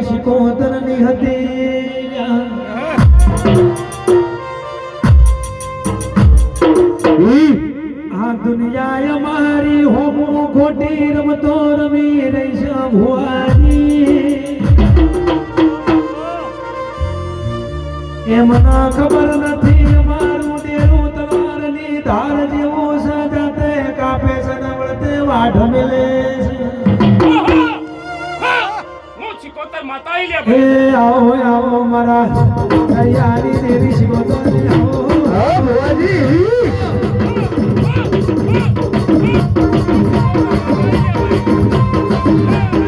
શિકોતરની હતી આ દુનિયા અમારી હોમો ખોટી રમતો રમી રહી છે ભુવાની એમના ખબર નથી અમારું ડેરું તલવારની ધાર જેવો સજાતે કાપે છે ને વળતે વાઢ મેલે છે આવો આવો મારા તૈયારી દેવી શિકોતર આવો હા ભુવાજી Yeah.